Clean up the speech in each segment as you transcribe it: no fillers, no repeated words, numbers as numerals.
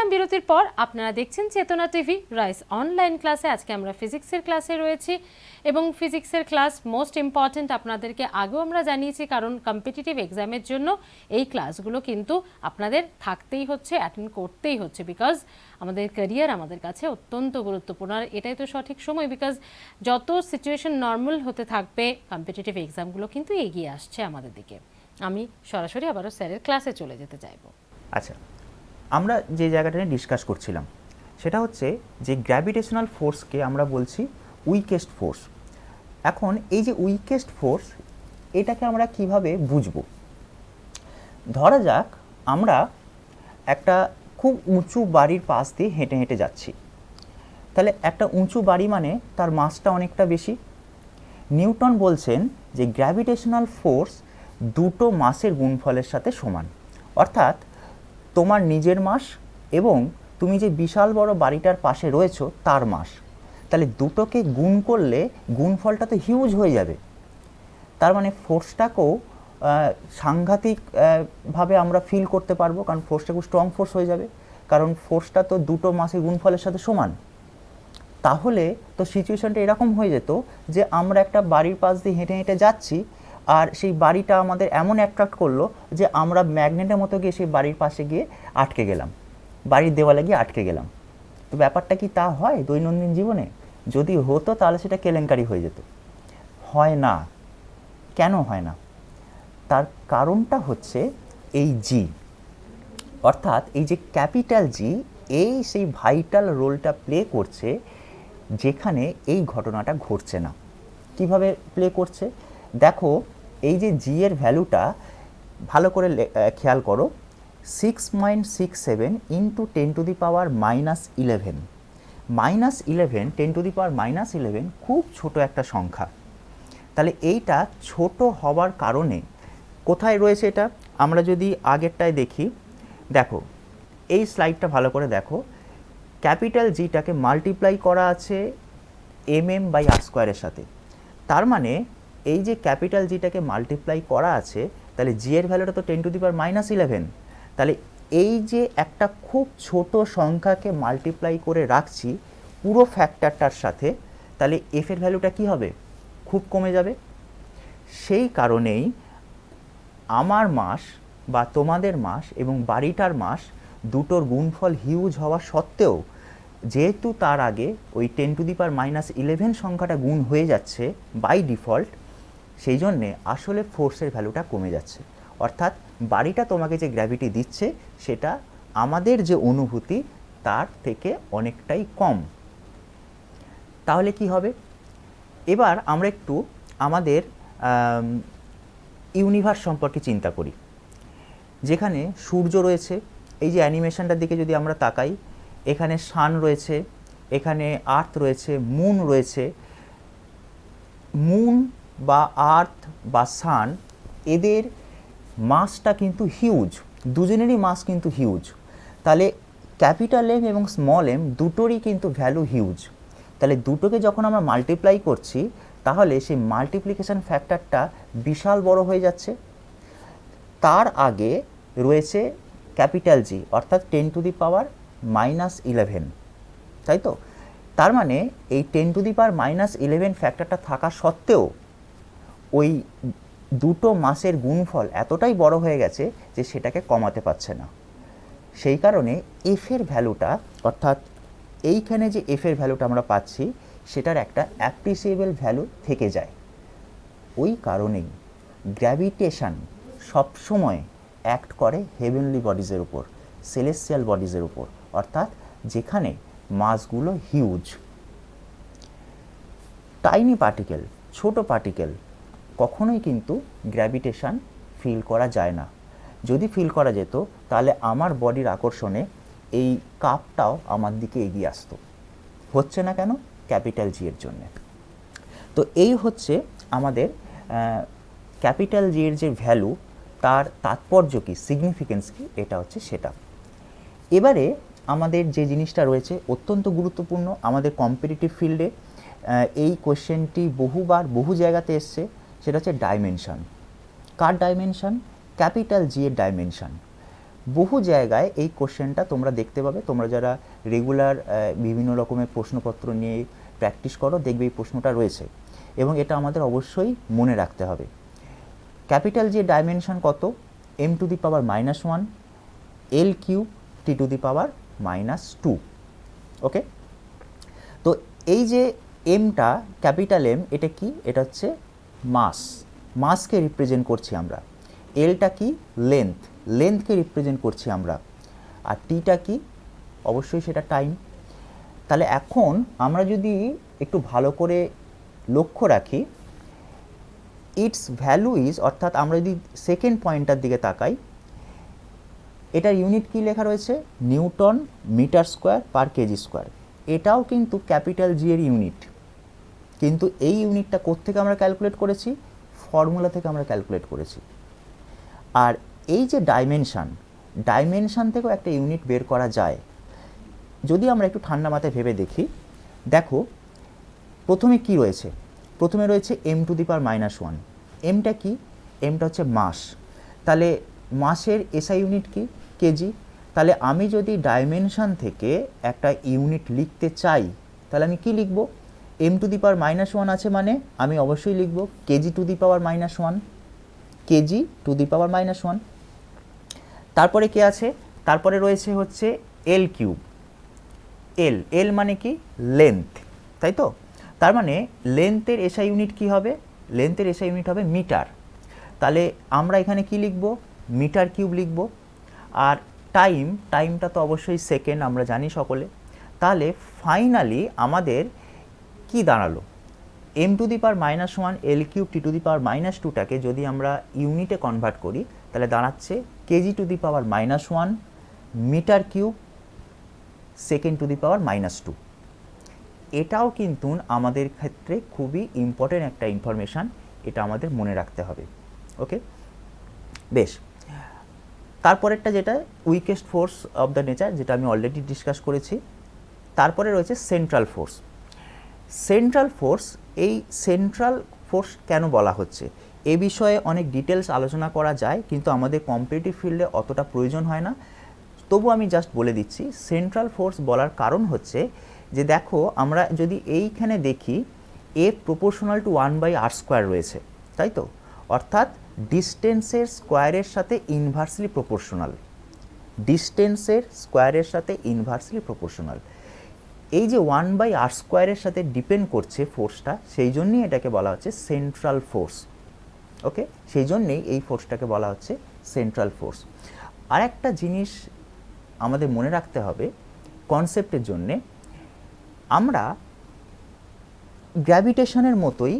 এলাম বিরতির পর। আপনারা দেখছেন চেতনা টিভি রাইস অনলাইন ক্লাসে। আজকে আমরা ফিজিক্সের ক্লাসে রয়েছি এবং ফিজিক্সের ক্লাস মোস্ট ইম্পর্ট্যান্ট আপনাদেরকে আগেও আমরা জানিয়েছি, কারণ কম্পিটিটিভ এক্সামের জন্য এই ক্লাসগুলো কিন্তু আপনাদের থাকতেই হচ্ছে, অ্যাটেন্ড করতেই হচ্ছে, বিকজ আমাদের ক্যারিয়ার আমাদের কাছে অত্যন্ত গুরুত্বপূর্ণ। আর এটাই তো সঠিক সময়, বিকজ যত সিচুয়েশন নর্মাল হতে থাকবে কম্পিটিটিভ এক্সামগুলো কিন্তু এগিয়ে আসছে আমাদের দিকে। আমি সরাসরি আবারও স্যারের ক্লাসে চলে যেতে চাইবো। আচ্ছা, আমরা যে জায়গাটা নিয়ে ডিসকাস করছিলাম সেটা হচ্ছে যে গ্র্যাভিটেশনাল ফোর্সকে আমরা বলছি উইকেস্ট ফোর্স। এখন এই যে উইকেস্ট ফোর্স, এটাকে আমরা কিভাবে বুঝব? ধরা যাক আমরা একটা খুব উঁচু বাড়ির পাশ দিয়ে হেঁটে হেঁটে যাচ্ছি। তাহলে একটা উঁচু বাড়ি মানে তার মাসটা অনেকটা বেশি। নিউটন বলছেন যে গ্র্যাভিটেশনাল ফোর্স দুটো মাসের গুণফলের সাথে সমান, অর্থাৎ তোমার নিজের মাস এবং তুমি যে বিশাল বড় বাড়িটার পাশে রয়েছো তার মাস। তাহলে দুটোকে গুণ করলে গুণফলটা তো হিউজ হয়ে যাবে। তার মানে ফোর্সটাকেও সাংঘাতিকভাবে আমরা ফিল করতে পারবো, কারণ ফোর্সটা খুব স্ট্রং ফোর্স হয়ে যাবে, কারণ ফোর্সটা তো দুটো মাসের গুণফলের সাথে সমান। তাহলে তো সিচুয়েশনটা এরকম হয়ে যেত যে আমরা একটা বাড়ির পাশ দিয়ে হেঁটে হেঁটে যাচ্ছি, আর সেই বাড়িটা আমাদের এমন অ্যাট্রাক্ট করলো যে আমরা ম্যাগনেটের মতো গিয়ে সেই বাড়ির পাশে গিয়ে আটকে গেলাম, বাড়ির দেওয়ালে গিয়ে আটকে গেলাম। তো ব্যাপারটা কি তা হয় দৈনন্দিন জীবনে? যদি হতো তাহলে সেটা কেলেঙ্কারি হয়ে যেত। হয় না। কেন হয় না? তার কারণটা হচ্ছে এই জি, অর্থাৎ এই যে ক্যাপিটাল জি, এই সেই ভাইটাল রোলটা প্লে করছে যেখানে এই ঘটনাটা ঘটছে না। কিভাবে প্লে করছে দেখো, এই যে জি এর ভ্যালুটা ভালো করে খেয়াল করো, 6.67 ইন্টু 10⁻⁻11। -11 10⁻⁻11 খুব ছোট একটা সংখ্যা। তাহলে এইটা ছোট হওয়ার কারণে কোথায় রয়েছে এটা? আমরা যদি আগেরটায় দেখি, দেখো এই স্লাইডটা ভালো করে দেখো, ক্যাপিটাল জিটাকে মাল্টিপ্লাই করা আছে mm/r² সাথে। তার মানে এই যে ক্যাপিটাল জিটাকে মাল্টিপ্লাই করা আছে, তাহলে জি এর ভ্যালুটা তো 10⁻⁻11। তাহলে এই যে একটা খুব ছোট সংখ্যাকে মাল্টিপ্লাই করে রাখছি পুরো ফ্যাক্টরটার সাথে, তাহলে এফ এর ভ্যালুটা কি হবে? খুব কমে যাবে। সেই কারণেই আমার মাস বা তোমাদের মাস এবং বাড়িটার মাস দুটোর গুণফল হিউজ হওয়া সত্ত্বেও, যেহেতু তার আগে ওই 10⁻⁻11 সংখ্যাটা গুণ হয়ে যাচ্ছে বাই ডিফল্ট, সেই জন্যে আসলে ফোর্সের ভ্যালুটা কমে যাচ্ছে। অর্থাৎ বাড়িটা তোমাকে যে গ্র্যাভিটি দিচ্ছে সেটা আমাদের যে অনুভূতি তার থেকে অনেকটাই কম। তাহলে কি হবে? এবার আমরা একটু আমাদের ইউনিভার্স সম্পর্কে চিন্তা করি, যেখানে সূর্য রয়েছে। এই যে অ্যানিমেশনটার দিকে যদি আমরা তাকাই, এখানে সান রয়েছে, এখানে আর্থ রয়েছে, মুন রয়েছে। মুন বা আর্থ বা সান, এদের মাসটা কিন্তু হিউজ, দুজনেরই মাস কিন্তু হিউজ। তাহলে ক্যাপিটাল এম এবং স্মল এম দুটোরই কিন্তু ভ্যালু হিউজ। তাহলে দুটোকে যখন আমরা মাল্টিপ্লাই করছি, তাহলে সেই মাল্টিপ্লিকেশন ফ্যাক্টরটা বিশাল বড় হয়ে যাচ্ছে। তার আগে রয়েছে ক্যাপিটাল জি, অর্থাৎ 10⁻⁻11, তাই তো? তার মানে এই 10⁻⁻11 ফ্যাক্টরটা থাকা সত্ত্বেও ওই দুটো মাসের গুণফল এতটাই বড় হয়ে গেছে যে সেটাকে কমাতে পারছে না। সেই কারণে এফের ভ্যালুটা, অর্থাৎ এইখানে যে এফের ভ্যালুটা আমরা পাচ্ছি সেটার একটা অ্যাপ্রিসিয়েবল ভ্যালু থেকে যায়। ওই কারণেই গ্র্যাভিটেশন সবসময় অ্যাক্ট করে হেভেনলি বডিজের উপর, সেলেস্টিয়াল বডিজের উপর, অর্থাৎ যেখানে মাসগুলো হিউজ। টাইনি পার্টিকেল, ছোট পার্টিকেল কখনোই কিন্তু গ্র্যাভিটেশন ফিল করা যায় না। যদি ফিল করা যেত তাহলে আমার বডির আকর্ষণে এই কাপটাও আমার দিকে এগিয়ে আসতো। হচ্ছে না কেন? ক্যাপিটাল জি এর জন্যে। তো এই হচ্ছে আমাদের ক্যাপিটাল জি এর যে ভ্যালু, তার তাৎপর্য কী, সিগনিফিকেন্স কী, এটা হচ্ছে সেটা। এবারে আমাদের যে জিনিসটা রয়েছে অত্যন্ত গুরুত্বপূর্ণ আমাদের কম্পিটিটিভ ফিল্ডে, এই কোয়েশ্চেনটি বহুবার বহু জায়গাতে এসছে, সেটা হচ্ছে ডাইমেনশন। কার ডাইমেনশন? ক্যাপিটাল জি এর ডাইমেনশন। বহু জায়গায় এই কোশ্চেনটা তোমরা দেখতে পাবে, তোমরা যারা রেগুলার বিভিন্ন রকমের প্রশ্নপত্র নিয়ে প্র্যাকটিস করো দেখবে এই প্রশ্নটা রয়েছে, এবং এটা আমাদের অবশ্যই মনে রাখতে হবে। ক্যাপিটাল জি ডাইমেনশন কত? m⁻⁻1 L³ T⁻⁻2। ওকে, তো এই যে এমটা, ক্যাপিটাল এম, এটা কি? এটা হচ্ছে মাসকে রিপ্রেজেন্ট করছি আমরা। এলটা কি? লেন্থকে রিপ্রেজেন্ট করছি আমরা। আর টিটা কি? অবশ্যই সেটা টাইম। তাহলে এখন আমরা যদি একটু ভালো করে লক্ষ্য রাখি, ইটস ভ্যালু ইজ, অর্থাৎ আমরা যদি সেকেন্ড পয়েন্টটার দিকে তাকাই, এটার ইউনিট কি লেখা রয়েছে? Newton metre square per kg square. এটাও কিন্তু ক্যাপিটাল জি এর ইউনিট, কিন্তু এই ইউনিটটা কোত্থেকে আমরা ক্যালকুলেট করেছি? ফর্মুলা থেকে আমরা ক্যালকুলেট করেছি। আর এই যে ডাইমেনশান থেকেও একটা ইউনিট বের করা যায়। যদি আমরা একটু ঠান্ডা মাথায় ভেবে দেখি, দেখো প্রথমে কি রয়েছে? প্রথমে রয়েছে m⁻⁻1। এমটা কি? এমটা হচ্ছে মাস। তাহলে মাসের এসআই ইউনিট কি? কেজি। তাহলে আমি যদি ডাইমেনশান থেকে একটা ইউনিট লিখতে চাই, তাহলে আমি কি লিখব? m⁻⁻1 আছে মানে আমি অবশ্যই লিখব kg⁻⁻1, kg⁻⁻1। তারপরে কে আছে? তারপরে রয়েছে হচ্ছে L³। এল মানে কি? লেন্থ, তাই তো? তার মানে লেন্থের এসআই ইউনিট কি হবে? লেন্থের এসআই ইউনিট হবে মিটার। তাহলে আমরা এখানে কি লিখব? মিটার কিউব লিখব। আর টাইমটা তো অবশ্যই সেকেন্ড, আমরা জানি সকলে। তাহলে ফাইনালি আমাদের কি দাঁড়ালো? m⁻⁻1 L³ T⁻⁻2টাকে যদি আমরা ইউনিটে কনভার্ট করি, তাহলে দাঁড়াচ্ছে kg⁻⁻1 মিটার কিউব সেকেন্ড⁻⁻2। এটাও কিন্তু আমাদের ক্ষেত্রে খুবই ইম্পর্টেন্ট একটা ইনফরমেশান, এটা আমাদের মনে রাখতে হবে। ওকে, বেশ। তারপরেরটা যেটা weakest force of the nature, যেটা আমি অলরেডি ডিসকাস করেছি। তারপরে রয়েছে সেন্ট্রাল ফোর্স। এই সেন্ট্রাল ফোর্স কেন বলা হচ্ছে এ বিষয়ে অনেক ডিটেলস আলোচনা করা যায়, কিন্তু আমাদের কম্পিটিটিভ ফিল্ডে অতটা প্রয়োজন হয় না। তবু আমি জাস্ট বলে দিচ্ছি, সেন্ট্রাল ফোর্স বলার কারণ হচ্ছে যে দেখো, আমরা যদি এইখানে দেখি এ প্রপোর্শনাল টু 1/r² রয়েছে, তাই তো? অর্থাৎ ডিস্টেন্সের স্কোয়ারের সাথে ইনভার্সলি প্রপোর্শনাল। এই যে 1/r² সাথে ডিপেন্ড করছে ফোর্সটা, সেই জন্যই এটাকে বলা হচ্ছে সেন্ট্রাল ফোর্স। ওকে, সেই জন্যেই এই ফোর্সটাকে বলা হচ্ছে সেন্ট্রাল ফোর্স। আর একটা জিনিস আমাদের মনে রাখতে হবে কনসেপ্টের জন্যে, আমরা গ্র্যাভিটেশনের মতোই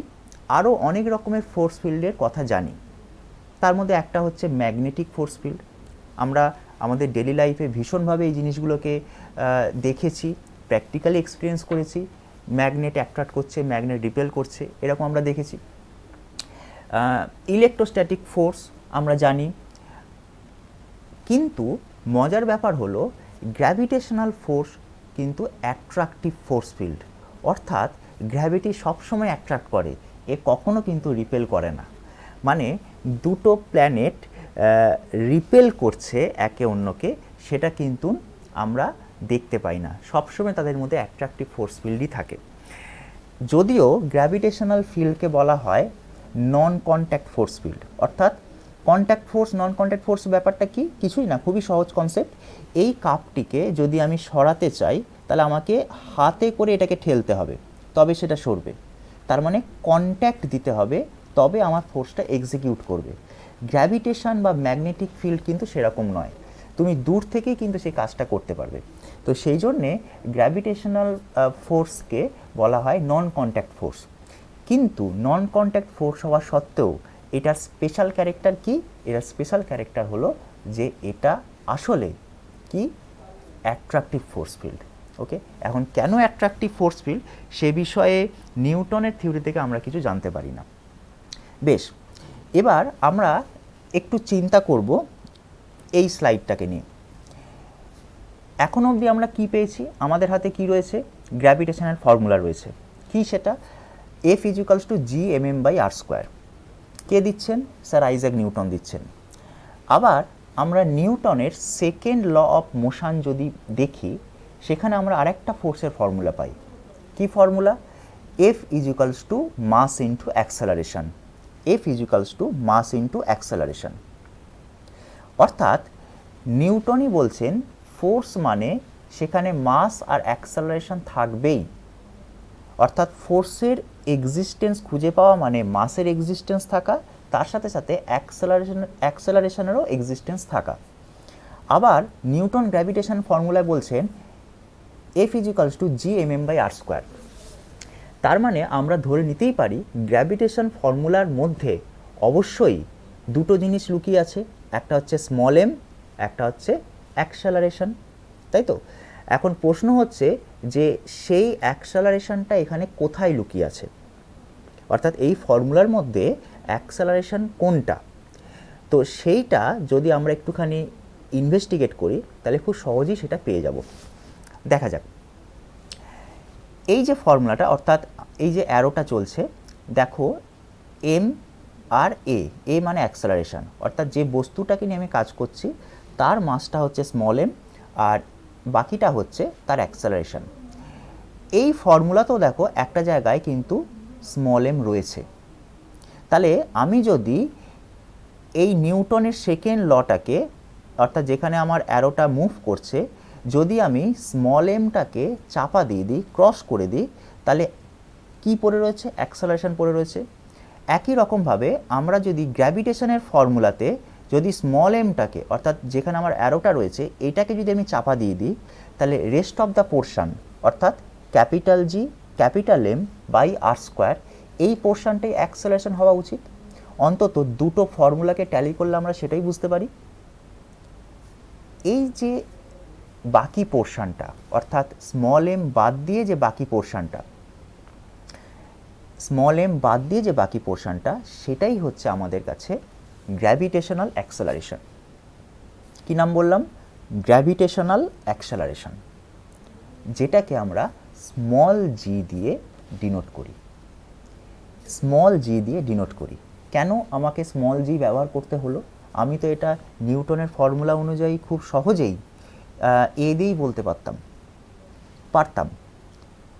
আরও অনেক রকমের ফোর্স ফিল্ডের কথা জানি। তার মধ্যে একটা হচ্ছে ম্যাগনেটিক ফোর্স ফিল্ড। আমরা আমাদের ডেলি লাইফে ভীষণভাবে এই জিনিসগুলোকে দেখেছি, প্র্যাকটিক্যালি এক্সপিরিয়েন্স করেছি। ম্যাগনেট অ্যাট্রাক্ট করছে, ম্যাগনেট রিপেল করছে, এরকম আমরা দেখেছি। ইলেকট্রোস্ট্যাটিক ফোর্স আমরা জানি। কিন্তু মজার ব্যাপার হলো গ্র্যাভিটেশনাল ফোর্স কিন্তু অ্যাট্রাকটিভ ফোর্স ফিল্ড, অর্থাৎ গ্র্যাভিটি সবসময় অ্যাট্রাক্ট করে, এ কখনো কিন্তু রিপেল করে না। মানে দুটো প্ল্যানেট রিপেল করছে একে অন্যকে, সেটা কিন্তু আমরা দেখতে পাই না, সবসময় তাদের মধ্যে অ্যাট্রাকটিভ ফোর্স ফিল্ডই থাকে। যদিও গ্র্যাভিটেশনাল ফিল্ডকে বলা হয় নন কন্ট্যাক্ট ফোর্স ফিল্ড, অর্থাৎ কন্ট্যাক্ট ফোর্স নন কন্ট্যাক্ট ফোর্স ব্যাপারটা কি? কিছুই না, খুবই সহজ কনসেপ্ট। এই কাপটিকে যদি আমি সরাতে চাই, তাহলে আমাকে হাতে করে এটাকে ঠেলতে হবে, তবে সেটা সরবে। তার মানে কন্ট্যাক্ট দিতে হবে, তবে আমার ফোর্সটা এক্সিকিউট করবে। গ্র্যাভিটেশন বা ম্যাগনেটিক ফিল্ড কিন্তু সেরকম নয়, তুমি দূর থেকেই কিন্তু সেই কাজটা করতে পারবে। তো সেই জন্যে গ্র্যাভিটেশনাল ফোর্সকে বলা হয় নন কন্ট্যাক্ট ফোর্স। কিন্তু নন কন্ট্যাক্ট ফোর্স হওয়া সত্ত্বেও এটার স্পেশাল ক্যারেক্টার কি? এটার স্পেশাল ক্যারেক্টার হলো যে এটা আসলে কি? Attractive force field. ওকে, এখন কেন অ্যাট্রাকটিভ ফোর্স ফিল্ড সে বিষয়ে নিউটনের থিওরি থেকে আমরা কিছু জানতে পারি না। বেশ, এবার আমরা একটু চিন্তা করব এই স্লাইডটাকে নিয়ে। এখন অবধি আমরা কি পেয়েছি? আমাদের হাতে কি রয়েছে? গ্র্যাভিটেশনের ফর্মুলা রয়েছে। কি সেটা? F = gmm/r²। কে দিচ্ছেন? স্যার আইজ্যাক নিউটন দিচ্ছেন। আবার আমরা নিউটনের সেকেন্ড ল অফ মোশন যদি দেখি, সেখানে আমরা আরেকটা ফোর্সের ফর্মুলা পাই। কি formula? F is equals to mass into acceleration. F is equals to mass into acceleration. অর্থাৎ নিউটনই বলছেন ফোর্স মানে সেখানে মাস আর অ্যাক্সেলারেশন থাকবেই। অর্থাৎ ফোর্সের এক্সিস্টেন্স খুঁজে পাওয়া মানে মাসের এক্সিস্টেন্স থাকা, তার সাথে সাথে অ্যাক্সেলারেশনেরও এক্সিস্টেন্স থাকা। আবার নিউটন গ্র্যাভিটেশন ফর্মুলায় বলছেন F is equals two g/m/r²। তার মানে আমরা ধরে নিতেই পারি গ্র্যাভিটেশন ফর্মুলার মধ্যে অবশ্যই দুটো জিনিস লুকিয়ে আছে, একটা হচ্ছে স্মল m, একটা হচ্ছে অ্যাক্সেলারেশন, তাই তো? এখন প্রশ্ন হচ্ছে যে সেই অ্যাক্সেলারেশনটা এখানে কোথায় লুকিয়ে আছে, অর্থাৎ এই ফর্মুলার মধ্যে অ্যাক্সেলারেশন কোনটা। তো সেইটা যদি আমরা একটুখানি ইনভেস্টিগেট করি তাহলে খুব সহজেই সেটা পেয়ে যাব। দেখা যাক এই যে ফর্মুলাটা, অর্থাৎ এই যে অ্যারোটা চলছে, দেখো এম আর এ মানে অ্যাক্সেলারেশন, অর্থাৎ যে বস্তুটাকে নিয়ে আমি কাজ করছি তার মাসটা হচ্ছে স্মল এম আর বাকিটা হচ্ছে তার অ্যাক্সেলারেশন। এই ফর্মুলাতেও দেখো একটা জায়গায় কিন্তু স্মল এম রয়েছে। তাহলে আমি যদি এই নিউটনের সেকেন্ড লটাকে, অর্থাৎ যেখানে আমার অ্যারোটা মুভ করছে, যদি আমি স্মল এমটাকে চাপা দিয়ে দিই, ক্রস করে দিই, তাহলে কি পড়ে রয়েছে? অ্যাক্সেলারেশন পড়ে রয়েছে। একই রকমভাবে আমরা যদি গ্র্যাভিটেশনের ফর্মুলাতে যদি স্মল এমটাকে, অর্থাৎ যেখানে আমার অ্যারোটা রয়েছে এটাকে যদি আমি চাপা দিয়ে দিই, তাহলে রেস্ট অফ দ্য পোর্শন, অর্থাৎ capital G capital M by r², এই পোর্শনটাই অ্যাক্সেলারেশন হওয়া উচিত। অন্তত দুটো ফর্মুলাকে ট্যালি করলে আমরা সেটাই বুঝতে পারি। এই যে বাকি পোর্শনটা, অর্থাৎ স্মল এম বাদ দিয়ে যে বাকি পোর্শনটা, সেটাই হচ্ছে আমাদের কাছে গ্র্যাভিটেশনাল অ্যাক্সেলারেশন। কি নাম বললাম? গ্র্যাভিটেশনাল অ্যাক্সেলারেশন, যেটাকে আমরা স্মল জি দিয়ে ডিনোট করি। কেন আমাকে স্মল জি ব্যবহার করতে হলো? আমি তো এটা নিউটনের ফর্মুলা অনুযায়ী খুব সহজেই এ দিয়েই বলতে পারতাম,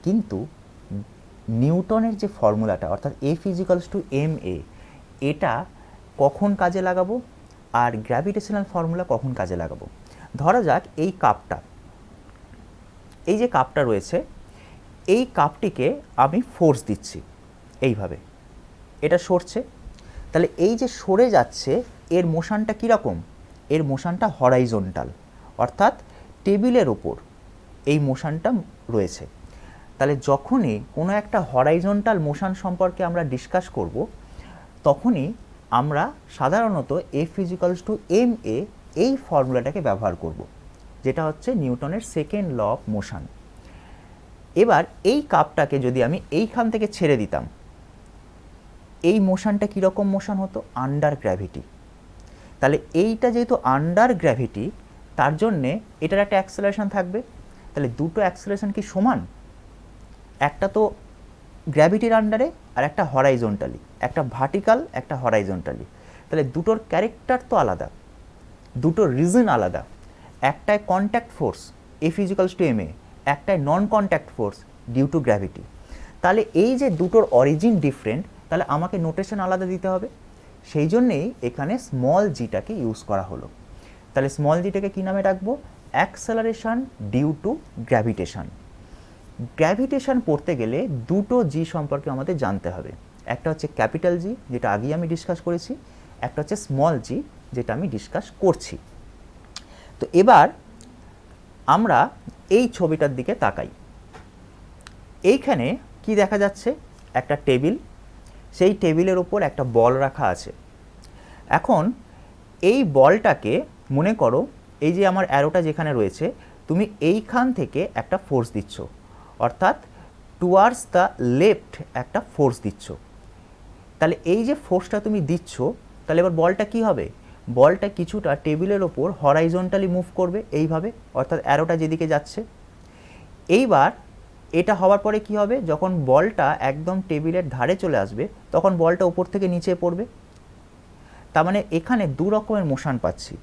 কিন্তু নিউটনের যে ফর্মুলাটা, অর্থাৎ F is equals to ma, এটা কখন কাজে লাগাবো আর গ্র্যাভিটেশনাল ফর্মুলা কখন কাজে লাগাবো? ধরা যাক এই যে কাপটা রয়েছে, এই কাপটিকে আমি ফোর্স দিচ্ছি এইভাবে, এটা সরছে। তাহলে এই যে সরে যাচ্ছে এর মোশনটা কীরকম? এর মোশনটা হরাইজন্টাল, অর্থাৎ টেবিলের ওপর এই মোশনটা রয়েছে। তাহলে যখনই কোনো একটা হরাইজন্টাল মোশন সম্পর্কে আমরা ডিসকাস করব, তখনই আমরা সাধারণত F is equals to ma এই ফর্মুলাটাকে ব্যবহার করব, যেটা হচ্ছে নিউটনের সেকেন্ড ল অফ মোশন। এবার এই কাপটাকে যদি আমি এইখান থেকে ছেড়ে দিতাম, এই মোশনটা কীরকম মোশন হতো? Under gravity. তাহলে এইটা যেহেতু আন্ডার গ্র্যাভিটি, তার জন্যে এটার একটা অ্যাক্সেলারেশন থাকবে। তাহলে দুটো অ্যাক্সেলারেশন কি সমান? একটা তো গ্র্যাভিটির আন্ডারে আর একটা হরাইজন্টালি, একটা ভার্টিক্যাল একটা হরাইজন্টালি। তাহলে দুটোর ক্যারেক্টার তো আলাদা, দুটোর রিজন আলাদা। একটায় contact force F is equals to ma, একটায় non contact force due to gravity. তাহলে এই যে দুটোর অরিজিন ডিফারেন্ট, তাহলে আমাকে নোটেশন আলাদা দিতে হবে। সেই জন্যেই এখানে স্মল জিটাকে ইউজ করা হলো। তাহলে স্মল জিটাকে কী নামে রাখবো? Acceleration due to gravitation. Gravitation পড়তে গেলে দুটো জি সম্পর্কে আমাদের জানতে হবে। একটা হচ্ছে ক্যাপিটাল জি, যেটা আগেই আমি ডিসকাস করেছি, একটা হচ্ছে স্মল জি, যেটা আমি ডিসকাস করছি। তো এবার আমরা এই ছবিটার দিকে তাকাই। এইখানে কি দেখা যাচ্ছে? একটা টেবিল, সেই টেবিলের ওপর একটা বল রাখা আছে। এখন এই বলটাকে মনে করো, এই যে আমার অ্যারোটা যেখানে রয়েছে, তুমি এইখান থেকে একটা ফোর্স দিচ্ছ, অর্থাৎ টুয়ার্ডস দ্য লেফট একটা ফোর্স দিচ্ছ। তাহলে এই যে ফোর্সটা তুমি দিচ্ছ, তাহলে এবার বলটা কি হবে? বলটা কিছুটা টেবিলের ওপর হরাইজন্টালি মুভ করবে এইভাবে, অর্থাৎ অ্যারোটা যেদিকে যাচ্ছে। এইবার এটা হওয়ার পরে কি হবে? যখন বলটা একদম টেবিলের ধারে চলে আসবে, তখন বলটা উপর থেকে নিচে পড়বে। তার মানে এখানে দু রকমের মোশন পাচ্ছি।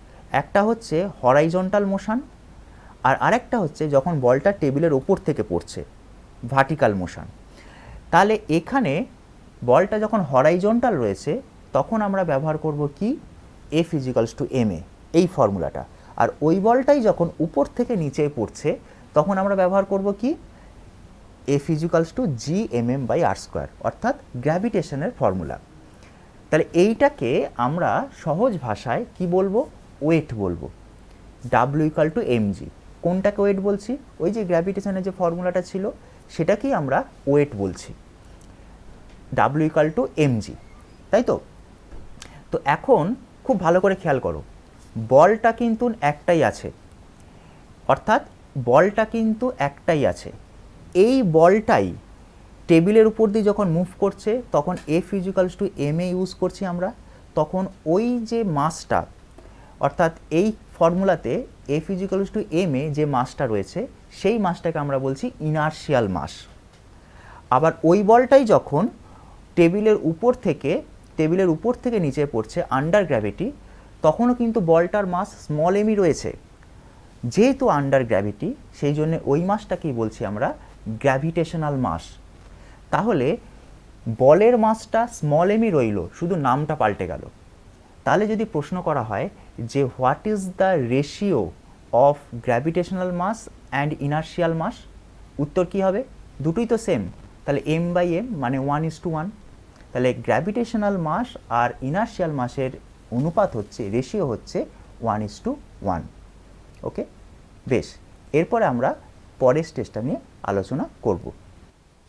একটা হচ্ছে হরাইজন্টাল মোশন, আর আরেকটা হচ্ছে যখন বলটা টেবিলের ওপর থেকে পড়ছে, ভার্টিক্যাল মোশন। তাহলে এখানে বলটা যখন হরাইজন্টাল রয়েছে তখন আমরা ব্যবহার করব কি, F is equals two M A, এই ফর্মুলাটা। আর ওই বলটাই যখন উপর থেকে নিচে পড়ছে তখন আমরা ব্যবহার করব কি, F is equals to G M M by R square, অর্থাৎ গ্র্যাভিটেশনের ফর্মুলা। তাহলে এইটাকে আমরা সহজ ভাষায় কি বলবো, ওয়েট বলবো, W equal to M G. কোনটাকে ওয়েট বলছি, ওই যে গ্র্যাভিটেশনের যে ফর্মুলাটা ছিল সেটাকেই আমরা ওয়েট বলছি, W equal to M G, তাই তো। তো এখন খুব ভালো করে খেয়াল করো, বলটা কিন্তু একটাই আছে, অর্থাৎ বলটা কিন্তু একটাই আছে। এই বলটাই টেবিলের উপর দিয়ে যখন মুভ করছে তখন F is equals two M A use করছি আমরা, তখন ওই যে মাসটা, অর্থাৎ এই ফর্মুলাতে F is equals two M A যে মাসটা রয়েছে সেই মাসটাকে আমরা বলছি ইনার্শিয়াল মাস। আবার ওই বলটাই যখন টেবিলের উপর থেকে নিচে পড়ছে আন্ডার গ্র্যাভিটি, তখনও কিন্তু বলটার মাস স্মল এমই রয়েছে। যেহেতু আন্ডার গ্র্যাভিটি সেই জন্য ওই মাসটাকেই বলছি আমরা গ্র্যাভিটেশনাল মাস। তাহলে বলের মাসটা স্মল এমই রইল, শুধু নামটা পাল্টে গেল। তাহলে যদি প্রশ্ন করা হয় যে what is the ratio of gravitational mass and inertial mass, উত্তর কী হবে, দুটোই তো সেম। তাহলে এম বাই এম মানে 1:1। তাহলে গ্র্যাভিটেশনাল মাস আর ইনার্শিয়াল মাসের অনুপাত হচ্ছে, রেশিও হচ্ছে 1:1। ওকে, বেশ। এরপরে আমরা পরের স্টেজটা নিয়ে আলোচনা করব।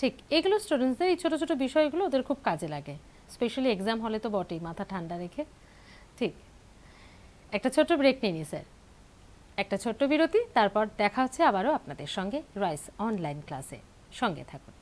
ঠিক, এগুলো স্টুডেন্টসদের এই ছোটো ছোটো বিষয়গুলো ওদের খুব কাজে লাগে, স্পেশালি এক্সাম হলে তো বটেই, মাথা ঠান্ডা রেখে। ঠিক, একটা ছোট্ট ব্রেক নিয়ে নিই স্যার, একটা ছোট্ট বিরতি, তারপর দেখা হচ্ছে আবারও আপনাদের সঙ্গে রাইস অনলাইন ক্লাসে। সঙ্গে থাকুন।